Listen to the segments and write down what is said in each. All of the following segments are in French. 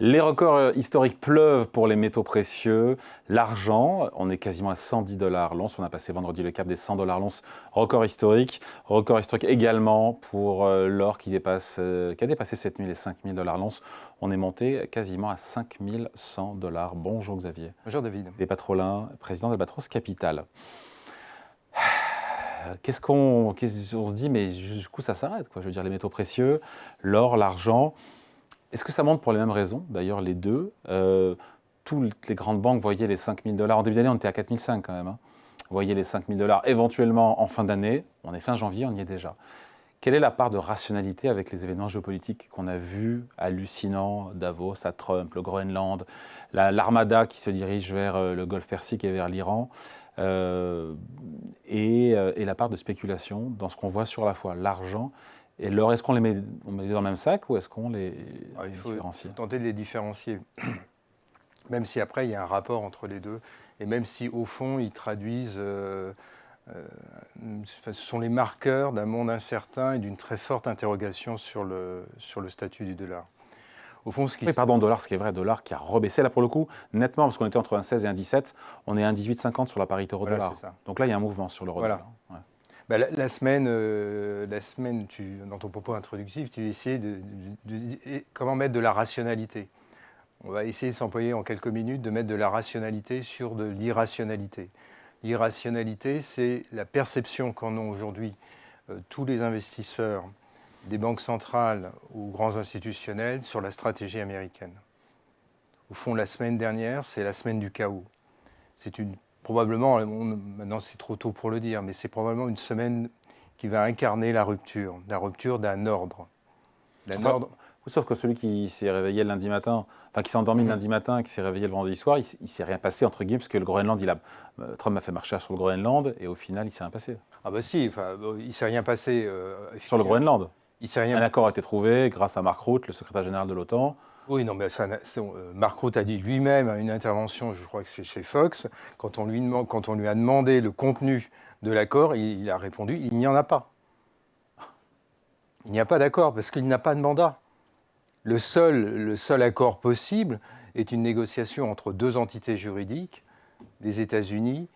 Les records historiques pleuvent pour les métaux précieux. L'argent, on est quasiment à 110 $ l'once. On a passé vendredi le cap des 100 $ l'once, record historique. Record historique également pour l'or qui a dépassé cette nuit les 5000 $ l'once. On est monté quasiment à 5100 $. Bonjour Xavier. Bonjour David. Xavier Patrolin, président d'Albatros Capital. Qu'est-ce qu'on se dit, mais jusqu'où ça s'arrête, quoi? Je veux dire, les métaux précieux, l'or, l'argent. Est-ce que ça monte pour les mêmes raisons, d'ailleurs, les deux? Toutes les grandes banques voyaient les 5000 $. En début d'année, on était à 4500 quand même. Hein. Voyaient les 5000 $ éventuellement en fin d'année. On est fin janvier, on y est déjà. Quelle est la part de rationalité avec les événements géopolitiques qu'on a vus, hallucinants, Davos, à Trump, le Groenland, l'armada qui se dirige vers le Golfe Persique et vers l'Iran, et la part de spéculation dans ce qu'on voit sur la fois l'argent et l'or? Est-ce qu'on les met dans le même sac ou est-ce qu'on les différencie? Il faut tenter de les différencier, même si après il y a un rapport entre les deux, et même si au fond ils traduisent, ce sont les marqueurs d'un monde incertain et d'une très forte interrogation sur le statut du dollar. Au fond, dollar, ce qui est vrai, dollar qui a rebaissé là pour le coup, nettement, parce qu'on était entre 1,16 et 1,17, on est à 1,1850 sur la parité euro-dollar. Voilà, donc là, il y a un mouvement sur l'euro-dollar. Voilà. Ouais. Bah, la semaine, dans ton propos introductif, tu essayais de comment mettre de la rationalité. On va essayer de s'employer en quelques minutes de mettre de la rationalité sur de l'irrationalité. L'irrationalité, c'est la perception qu'en ont aujourd'hui tous les investisseurs, des banques centrales ou grands institutionnels sur la stratégie américaine. Au fond, la semaine dernière, c'est la semaine du chaos. C'est probablement, maintenant c'est trop tôt pour le dire, mais c'est probablement une semaine qui va incarner la rupture d'un ordre. Sauf que celui qui s'est réveillé le lundi matin, enfin qui s'est endormi le lundi matin, qui s'est réveillé le vendredi soir, il ne s'est rien passé, entre guillemets, parce que le Groenland, Trump a fait marcher sur le Groenland, et au final, il ne s'est rien passé. Ah bah si, il ne s'est rien passé. Sur le Groenland, un accord a été trouvé grâce à Mark Rutte, le secrétaire général de l'OTAN. Oui, non, mais Mark Rutte a dit lui-même à une intervention, je crois que c'est chez Fox, quand on lui a demandé le contenu de l'accord, il a répondu « il n'y en a pas ». Il n'y a pas d'accord parce qu'il n'a pas de mandat. Le seul accord possible est une négociation entre deux entités juridiques, les États-Unis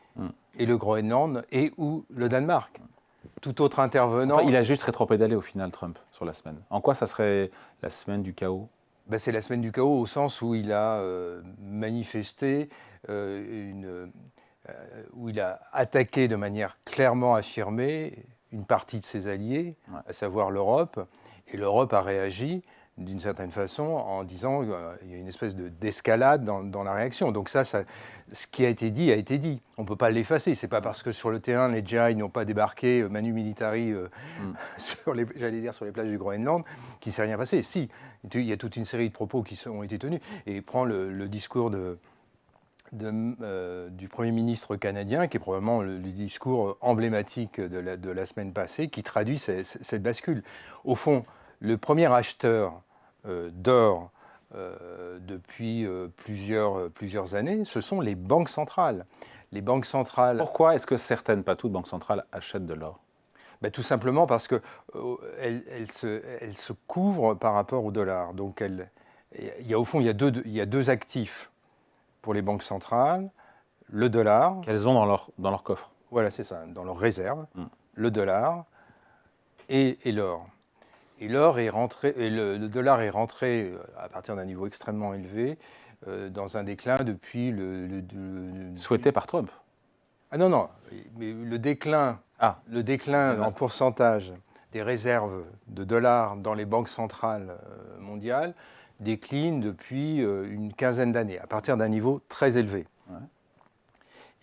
et le Groenland et ou le Danemark. Tout autre intervenant... Enfin, il a juste rétropédalé au final, Trump, sur la semaine. En quoi ça serait la semaine du chaos? Ben, c'est la semaine du chaos au sens où il a manifesté, où il a attaqué de manière clairement affirmée une partie de ses alliés, à savoir l'Europe, et l'Europe a réagi d'une certaine façon en disant qu'il y a une espèce d'escalade dans la réaction. Donc ça, ce qui a été dit a été dit. On ne peut pas l'effacer. Ce n'est pas parce que sur le terrain, les GI n'ont pas débarqué manu militari sur les plages du Groenland qu'il ne s'est rien passé. Si, il y a toute une série de propos qui ont été tenus. Et prends le discours du Premier ministre canadien, qui est probablement le discours emblématique de la semaine passée, qui traduit cette bascule. Au fond, le premier acheteur d'or depuis plusieurs années, ce sont les banques centrales. Les banques centrales. Pourquoi est-ce que certaines, pas toutes, banques centrales achètent de l'or? Ben, tout simplement parce qu'elles se couvrent par rapport au dollar. Donc, au fond, il y a deux actifs pour les banques centrales. Le dollar. Qu'elles ont dans leur coffre. Voilà, c'est ça, dans leurs réserves. Le dollar et l'or. Et le dollar est rentré à partir d'un niveau extrêmement élevé dans un déclin depuis souhaité par Trump. Ah non, mais le déclin en pourcentage des réserves de dollars dans les banques centrales mondiales décline depuis une quinzaine d'années, à partir d'un niveau très élevé. Ouais.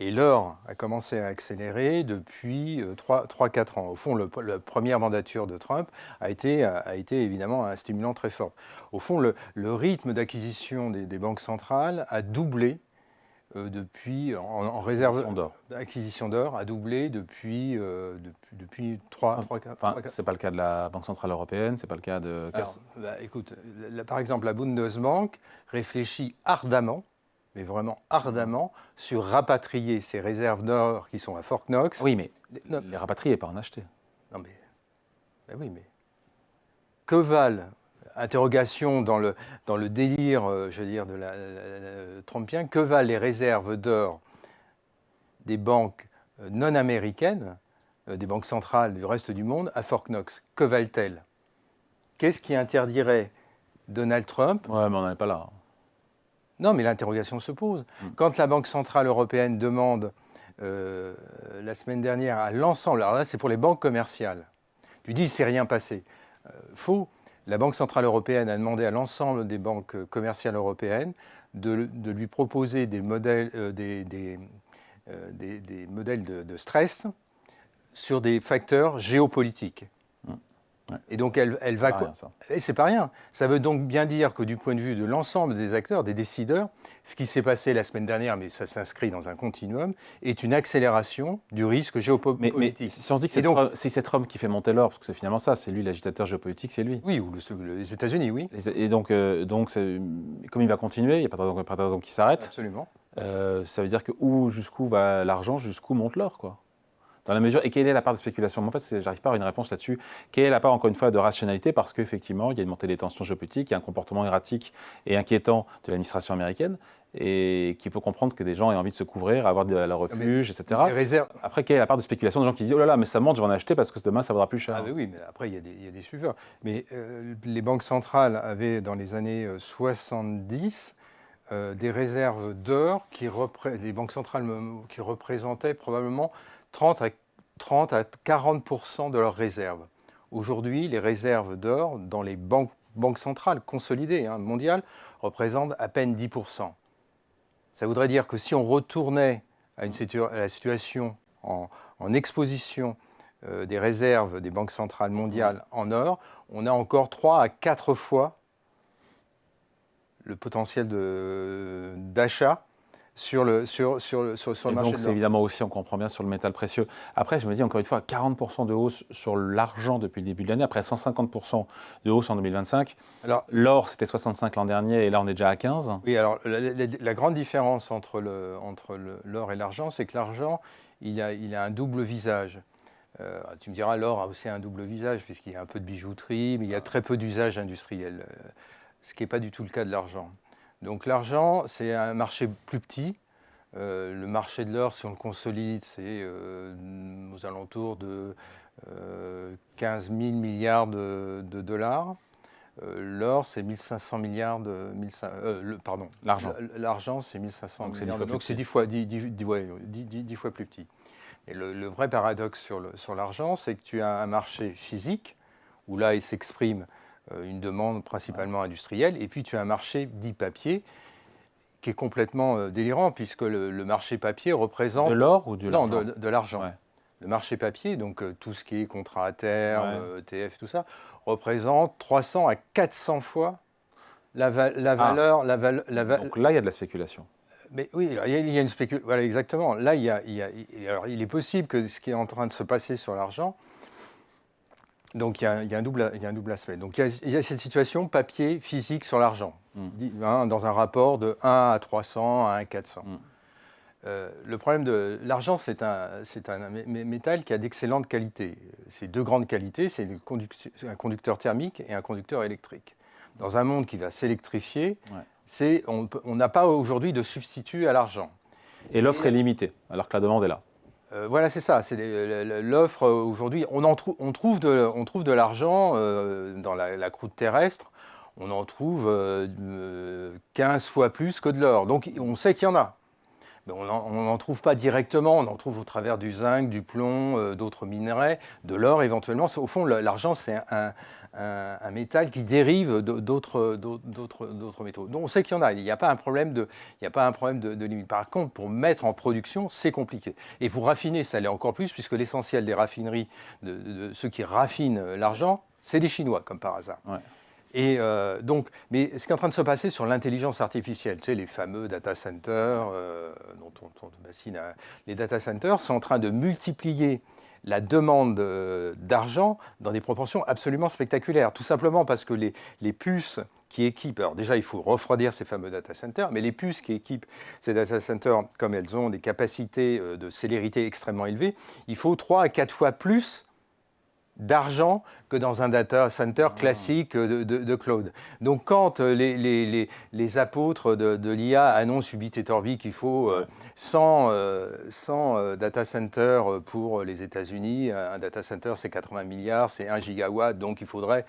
Et l'or a commencé à accélérer depuis 3-4 ans. Au fond, la première mandature de Trump a été évidemment un stimulant très fort. Au fond, le rythme d'acquisition des banques centrales a doublé depuis, en réserve d'acquisition d'or, a doublé depuis 3-4 ans. Enfin, ce n'est pas le cas de la Banque Centrale Européenne, ce n'est pas le cas de... Alors, écoute, par exemple, la Bundesbank réfléchit ardemment, mais vraiment ardemment, sur rapatrier ces réserves d'or qui sont à Fort Knox. Oui, mais les rapatrier, pas en acheter. Non, mais... Ben oui, mais... Que valent interrogation dans le délire, je veux dire, trumpien, que valent les réserves d'or des banques non américaines, des banques centrales du reste du monde, à Fort Knox? Que valent-elles? Qu'est-ce qui interdirait Donald Trump? Ouais, mais on n'en est pas là. Non, mais l'interrogation se pose. Quand la Banque centrale européenne demande, la semaine dernière, à l'ensemble, alors là, c'est pour les banques commerciales, tu dis, il ne s'est rien passé. Faux. La Banque centrale européenne a demandé à l'ensemble des banques commerciales européennes de lui proposer des modèles, des modèles de stress sur des facteurs géopolitiques. Ouais. Et donc, elle va. Rien, ça. Et c'est pas rien. Ça veut donc bien dire que du point de vue de l'ensemble des acteurs, des décideurs, ce qui s'est passé la semaine dernière, mais ça s'inscrit dans un continuum, est une accélération du risque géopolitique. Mais si on se dit que c'est Trump qui fait monter l'or, parce que c'est finalement ça, c'est lui l'agitateur géopolitique, c'est lui. Oui, ou les États-Unis, oui. Et donc comme il va continuer, il n'y a pas de raison qu'il s'arrête. Absolument. Ça veut dire que jusqu'où va l'argent, jusqu'où monte l'or, quoi. Dans la mesure, et quelle est la part de spéculation? En fait, j'arrive pas à avoir une réponse là-dessus. Quelle est la part, encore une fois, de rationalité? Parce qu'effectivement, il y a une montée des tensions géopolitiques, il y a un comportement erratique et inquiétant de l'administration américaine, et qui peut comprendre que des gens aient envie de se couvrir, avoir leur refuge, etc. Après, quelle est la part de spéculation des gens qui disent « Oh là là, mais ça monte, je vais en acheter parce que demain, ça vaudra plus cher ». Ah oui, mais après, il y a des suiveurs. Mais les banques centrales avaient, dans les années 70, des réserves d'or, les banques centrales qui représentaient probablement 30 à 40% de leurs réserves. Aujourd'hui, les réserves d'or dans les banques centrales consolidées mondiales représentent à peine 10%. Ça voudrait dire que si on retournait à la situation en exposition des réserves des banques centrales mondiales en or, on a encore 3 à 4 fois le potentiel d'achat sur le marché de l'or. Donc, c'est évidemment aussi, on comprend bien, sur le métal précieux. Après, je me dis, encore une fois, 40% de hausse sur l'argent depuis le début de l'année, après 150% de hausse en 2025. Alors, l'or, c'était 65 l'an dernier, et là, on est déjà à 15. Oui, alors, la grande différence entre l'or et l'argent, c'est que l'argent, il a un double visage. Tu me diras, l'or a aussi un double visage, puisqu'il y a un peu de bijouterie, mais il y a très peu d'usage industriel, ce qui n'est pas du tout le cas de l'argent. Donc l'argent, c'est un marché plus petit. Le marché de l'or, si on le consolide, c'est aux alentours de 15 000 milliards de dollars. L'or, c'est 1500 milliards de... pardon. L'argent, c'est 1500 milliards. Donc c'est 10 fois plus petit. Et le vrai paradoxe sur l'argent, c'est que tu as un marché physique, où là, il s'exprime une demande principalement industrielle, et puis tu as un marché dit papier qui est complètement délirant, puisque le marché papier représente... De l'or ou de l'argent? Non, de l'argent. Ouais. Le marché papier, donc tout ce qui est contrat à terme, ETF, tout ça, représente 300 à 400 fois la valeur... Donc là, il y a de la spéculation. Mais oui, il y a une spéculation. Voilà, exactement. Là, alors, il est possible que ce qui est en train de se passer sur l'argent... Donc il y a un double aspect. Donc il y a cette situation papier physique sur l'argent, dans un rapport de 1 à 300 à 1 à 400. Le problème de l'argent, c'est un métal qui a d'excellentes qualités. C'est deux grandes qualités, c'est un conducteur thermique et un conducteur électrique. Dans un monde qui va s'électrifier, on n'a pas aujourd'hui de substitut à l'argent. Et l'offre est limitée, alors que la demande est là. Voilà, c'est ça. L'offre aujourd'hui, on trouve de l'argent dans la croûte terrestre. On en trouve 15 fois plus que de l'or. Donc, on sait qu'il y en a. Mais on n'en trouve pas directement. On en trouve au travers du zinc, du plomb, d'autres minerais, de l'or éventuellement. Au fond, l'argent, c'est un métal qui dérive d'autres métaux. Donc on sait qu'il y en a, il n'y a pas un problème de limite. Par contre, pour mettre en production, c'est compliqué. Et pour raffiner, ça l'est encore plus, puisque l'essentiel des raffineries, de ceux qui raffinent l'argent, c'est les Chinois, comme par hasard. Ouais. Et mais ce qui est en train de se passer sur l'intelligence artificielle, tu sais, les fameux data centers, dont on bassine, les data centers sont en train de multiplier la demande d'argent dans des proportions absolument spectaculaires. Tout simplement parce que les puces qui équipent... Alors déjà, il faut refroidir ces fameux data centers, mais les puces qui équipent ces data centers, comme elles ont des capacités de célérité extrêmement élevées, il faut 3 à 4 fois plus d'argent que dans un data center classique de cloud. Donc quand les apôtres de l'IA annoncent ubit et orbi qu'il faut 100 data centers pour les États-Unis, un data center c'est 80 milliards, c'est 1 gigawatt, donc il faudrait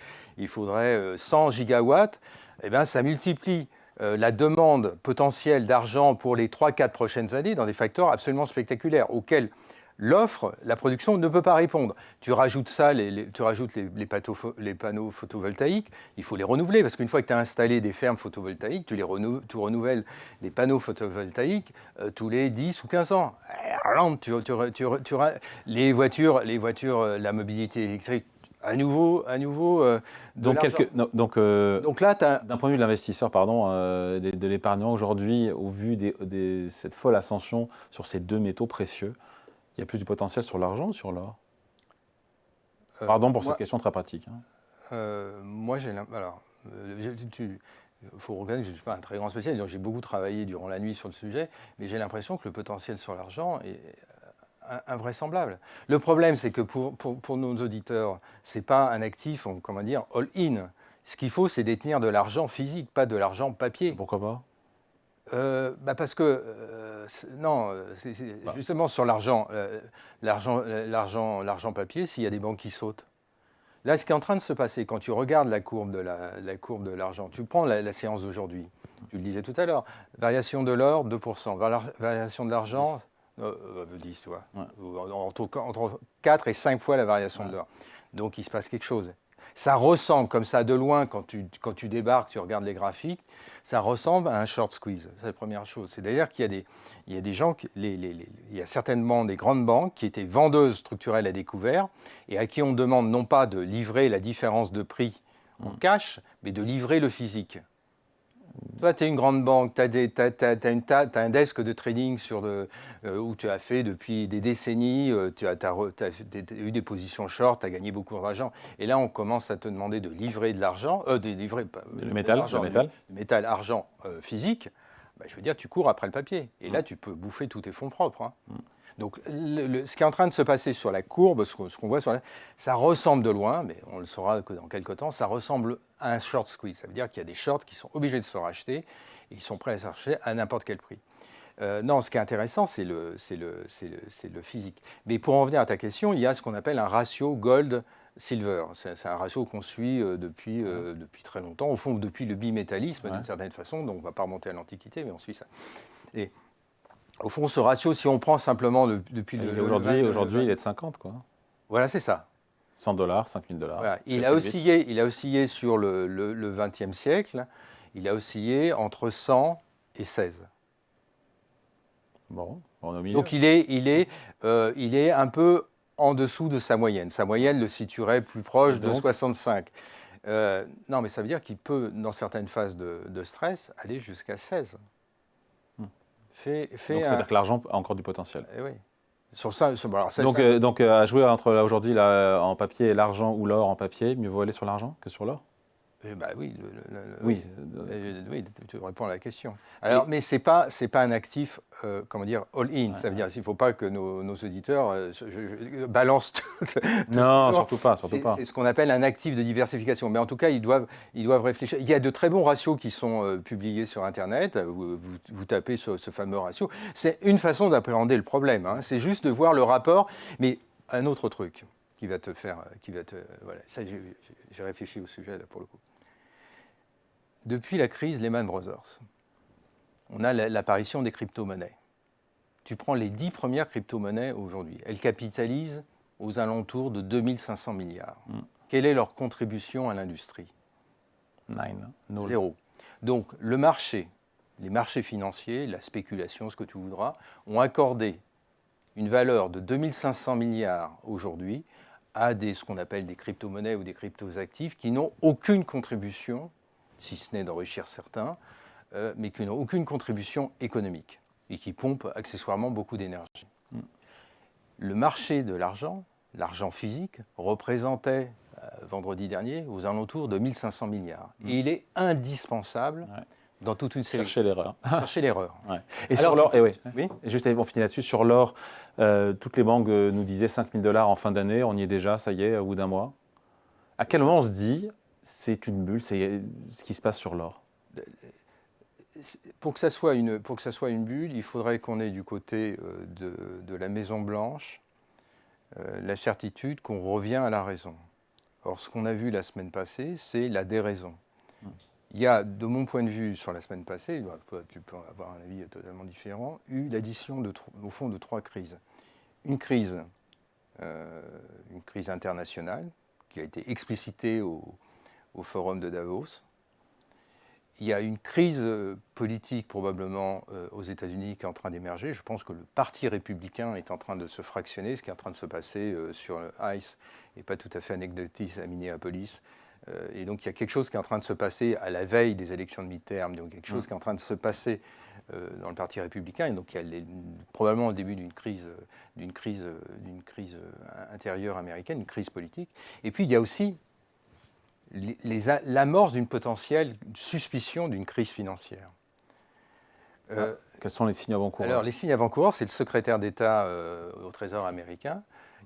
100 gigawatts, eh bien ça multiplie la demande potentielle d'argent pour les 3-4 prochaines années dans des facteurs absolument spectaculaires auxquels l'offre, la production ne peut pas répondre. Tu rajoutes ça, tu rajoutes les panneaux photovoltaïques, il faut les renouveler, parce qu'une fois que tu as installé des fermes photovoltaïques, tu renouvelles les panneaux photovoltaïques tous les 10 ou 15 ans. Les voitures, la mobilité électrique, à nouveau donc là, d'un point de vue de l'investisseur, de l'épargnant aujourd'hui, au vu de cette folle ascension sur ces deux métaux précieux, il y a plus du potentiel sur l'argent ou sur l'or? Pardon pour cette question très pratique. Moi, il faut reconnaître que je ne suis pas un très grand spécialiste, donc j'ai beaucoup travaillé durant la nuit sur le sujet, mais j'ai l'impression que le potentiel sur l'argent est invraisemblable. Le problème, c'est que pour nos auditeurs, ce n'est pas un actif, comment dire, all-in. Ce qu'il faut, c'est détenir de l'argent physique, pas de l'argent papier. Pourquoi pas? Parce que, justement sur l'argent papier, s'il y a des banques qui sautent. Là, ce qui est en train de se passer, quand tu regardes la courbe de l'argent, tu prends la séance d'aujourd'hui, tu le disais tout à l'heure, variation de l'or, 2%, variation de l'argent, 10, tu vois, entre 4 et 5 fois la variation de l'or. Donc, il se passe quelque chose. Ça ressemble, comme ça, de loin, quand tu débarques, tu regardes les graphiques, ça ressemble à un short squeeze. C'est la première chose. C'est-à-dire qu'il y a des gens, il y a certainement des grandes banques qui étaient vendeuses structurelles à découvert et à qui on demande non pas de livrer la différence de prix en cash, mais de livrer le physique. Toi, tu es une grande banque, tu as un desk de trading où tu as fait depuis des décennies, tu as eu des positions short, tu as gagné beaucoup d'argent. Et là, on commence à te demander de livrer de l'argent, le métal, argent physique. Ben, je veux dire, tu cours après le papier. Et là, tu peux bouffer tous tes fonds propres. Hein. Donc, ce qui est en train de se passer sur la courbe, ce qu'on voit ça ressemble de loin, mais on le saura que dans quelques temps, ça ressemble à un short squeeze. Ça veut dire qu'il y a des shorts qui sont obligés de se racheter et ils sont prêts à se racheter à n'importe quel prix. Non, ce qui est intéressant, c'est le physique. Mais pour en venir à ta question, il y a ce qu'on appelle un ratio gold-silver. C'est un ratio qu'on suit depuis très longtemps, au fond, depuis le bimétallisme, d'une certaine façon. Donc, on ne va pas remonter à l'Antiquité, mais on suit ça. Et au fond, ce ratio, si on prend simplement depuis aujourd'hui, il est de 50, quoi. Voilà, c'est ça. $100, 5 000 $. Voilà. Il a oscillé sur le XXe siècle. Il a oscillé entre 100 et 16. Bon, on est au milieu. Donc il est un peu en dessous de sa moyenne. Sa moyenne le situerait plus proche de 65. Non, mais ça veut dire qu'il peut, dans certaines phases de stress, aller jusqu'à 16. Donc c'est-à-dire que l'argent a encore du potentiel. Oui. Donc à jouer entre aujourd'hui en papier et l'argent ou l'or en papier, mieux vaut aller sur l'argent que sur l'or? Oui, oui, tu réponds à la question. Alors, mais c'est pas un actif, comment dire, all-in. Ça veut dire qu'il ne faut pas que nos auditeurs balancent tout. Non, surtout pas. C'est ce qu'on appelle un actif de diversification. Mais en tout cas, ils doivent réfléchir. Il y a de très bons ratios qui sont publiés sur Internet. Vous tapez ce fameux ratio. C'est une façon d'appréhender le problème. Hein. C'est juste de voir le rapport. Mais un autre truc qui va te faire, voilà. Ça, j'ai réfléchi au sujet là pour le coup. Depuis la crise Lehman Brothers, on a l'apparition des crypto-monnaies. Tu prends les 10 premières crypto-monnaies aujourd'hui, elles capitalisent aux alentours de 2500 milliards. Quelle est leur contribution à l'industrie? 0. Donc les marchés financiers, la spéculation, ce que tu voudras, ont accordé une valeur de 2500 milliards aujourd'hui à ce qu'on appelle des crypto-monnaies ou des crypto-actifs qui n'ont aucune contribution, si ce n'est d'enrichir certains, mais qui n'ont aucune contribution économique et qui pompent accessoirement beaucoup d'énergie. Le marché de l'argent physique, représentait vendredi dernier aux alentours de 1500 milliards. Et il est indispensable dans toute une série. Chercher l'erreur. Chercher l'erreur. Ouais. Et alors, sur l'or, oui. Et juste on finit là-dessus, sur l'or, toutes les banques nous disaient 5 000 $ en fin d'année, on y est déjà, ça y est, au bout d'un mois. À quel moment on se dit, c'est une bulle, c'est ce qui se passe sur l'or? Pour que ça soit une bulle, il faudrait qu'on ait du côté de la Maison-Blanche la certitude qu'on revient à la raison. Or, ce qu'on a vu la semaine passée, c'est la déraison. Il y a, de mon point de vue, sur la semaine passée, tu peux avoir un avis totalement différent, eu l'addition au fond de 3 crises. Une crise internationale qui a été explicitée au forum de Davos. Il y a une crise politique probablement aux États-Unis qui est en train d'émerger. Je pense que le Parti républicain est en train de se fractionner. Ce qui est en train de se passer sur ICE n'est pas tout à fait anecdotique à Minneapolis. Et donc il y a quelque chose qui est en train de se passer à la veille des élections de mi-terme. Donc quelque chose qui est en train de se passer dans le Parti républicain. Et donc il y a probablement le début d'une crise intérieure américaine, une crise politique. Et puis il y a aussi l'amorce d'une potentielle suspicion d'une crise financière. Quels sont les signes avant-coureurs? Alors, les signes avant-coureurs, c'est le secrétaire d'État au Trésor américain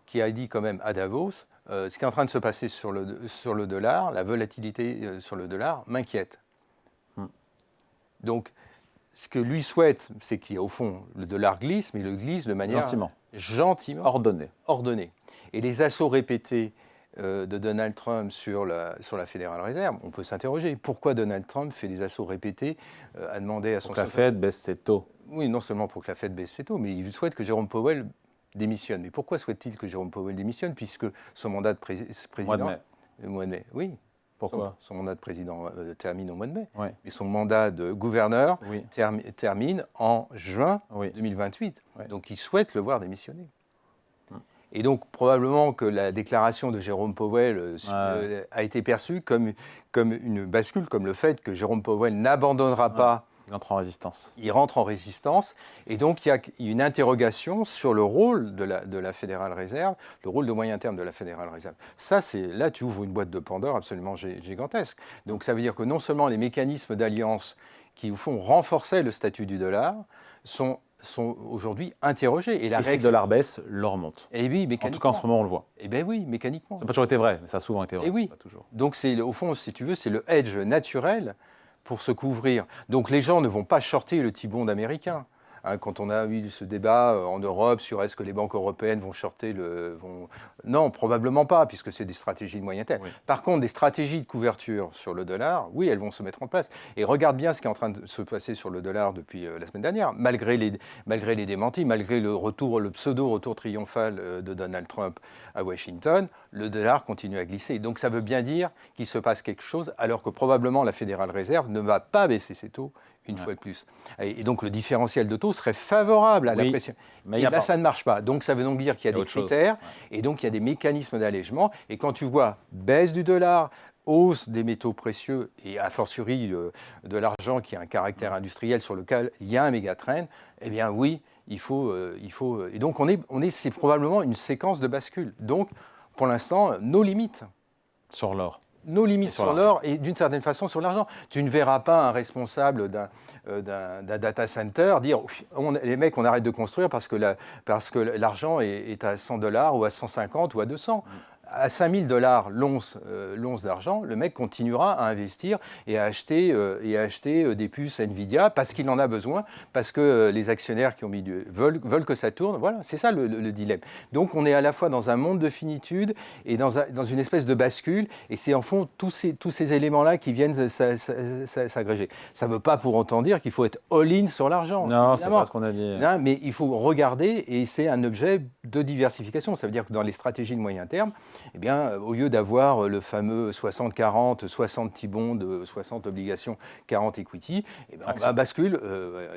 qui a dit quand même à Davos, ce qui est en train de se passer sur le dollar, la volatilité sur le dollar m'inquiète. Donc, ce que lui souhaite, c'est qu'au fond, le dollar glisse, mais il le glisse de manière gentiment ordonnée. Et les assauts répétés de Donald Trump sur la Federal Reserve, on peut s'interroger. Pourquoi Donald Trump fait des assauts répétés à demander à son... Pour que la Fed baisse ses taux. Oui, non seulement pour que la Fed baisse ses taux, mais il souhaite que Jérôme Powell démissionne. Mais pourquoi souhaite-t-il que Jérôme Powell démissionne, puisque son mandat de président... Mois de mai. Oui. Pourquoi? Son mandat de président termine au mois de mai. Oui. Et son mandat de gouverneur termine en juin 2028. Oui. Donc il souhaite le voir démissionner. Et donc, probablement que la déclaration de Jérôme Powell a été perçue comme une bascule, comme le fait que Jérôme Powell n'abandonnera pas. Il entre en résistance. Il rentre en résistance. Et donc, il y a une interrogation sur le rôle de la Federal Reserve, le rôle de moyen terme de la Federal Reserve. Ça, là, tu ouvres une boîte de Pandore absolument gigantesque. Donc, ça veut dire que non seulement les mécanismes d'alliance qui, au fond, renforçaient le statut du dollar sont aujourd'hui interrogés. Et si le dollar baisse, l'or monte. Et oui, mécaniquement. En tout cas, en ce moment, on le voit. Eh bien oui, mécaniquement. Ça n'a pas toujours été vrai, mais ça a souvent été vrai. Et oui. Pas toujours. Donc, au fond, si tu veux, c'est le hedge naturel pour se couvrir. Donc, les gens ne vont pas shorter le T-bond américain. Quand on a eu ce débat en Europe sur est-ce que les banques européennes vont shorter Non, probablement pas, puisque c'est des stratégies de moyen terme. Oui. Par contre, des stratégiées de couverture sur le dollar, oui, elles vont se mettre en place. Et regarde bien ce qui est en train de se passer sur le dollar depuis la semaine dernière. Malgré les démentis, malgré le pseudo-retour triomphal de Donald Trump à Washington, le dollar continue à glisser. Donc ça veut bien dire qu'il se passe quelque chose, alors que probablement la Federal Reserve ne va pas baisser ses taux une fois de plus. Et donc le différentiel de taux serait favorable à la pression. Mais là, ça ne marche pas. Donc ça veut donc dire qu'il y a des critères, et donc il y a des mécanismes d'allègement. Et quand tu vois baisse du dollar, hausse des métaux précieux, et a fortiori de l'argent qui a un caractère industriel sur lequel il y a un méga-trend, eh bien oui, il faut... Et donc c'est probablement une séquence de bascule. Donc, pour l'instant, nos limites. Sur l'or. Nos limites sur l'or et d'une certaine façon sur l'argent. Tu ne verras pas un responsable d'un data center dire les mecs, on arrête de construire parce que l'argent est à $100 ou à 150 ou à 200. À 5 000 $ l'once d'argent, le mec continuera à investir et à acheter des puces Nvidia parce qu'il en a besoin, parce que les actionnaires qui ont mis veulent que ça tourne. Voilà, c'est ça le dilemme. Donc on est à la fois dans un monde de finitude et dans une espèce de bascule, et c'est en fond tous ces éléments-là qui viennent s'agréger. Ça ne veut pas pour autant dire qu'il faut être all-in sur l'argent. Non, c'est pas ce qu'on a dit. Non, mais il faut regarder, et c'est un objet de diversification. Ça veut dire que dans les stratégies de moyen terme, eh bien, au lieu d'avoir le fameux 60-40, 60 T-bonds, 60 obligations, 40 equity, eh bien, on bascule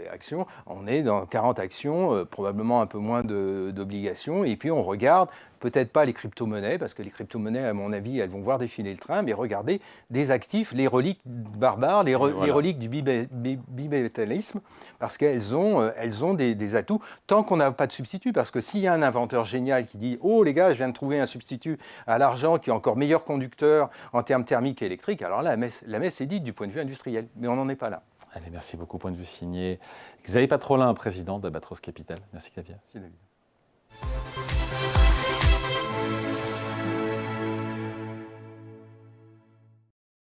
actions. On est dans 40 actions, probablement un peu moins d'obligations, et puis on regarde peut-être pas les crypto-monnaies, parce que les crypto-monnaies, à mon avis, elles vont voir défiler le train, mais regardez des actifs, les reliques barbares, les reliques du bipétalisme, parce qu'elles ont des atouts, tant qu'on n'a pas de substitut. Parce que s'il y a un inventeur génial qui dit « Oh les gars, je viens de trouver un substitut à l'argent qui est encore meilleur conducteur en termes thermiques et électriques », alors là, la messe est dite du point de vue industriel. Mais on n'en est pas là. Allez, merci beaucoup. Point de vue signé Xavier Patrolin, président d'Albatros Capital. Merci Xavier. Merci David.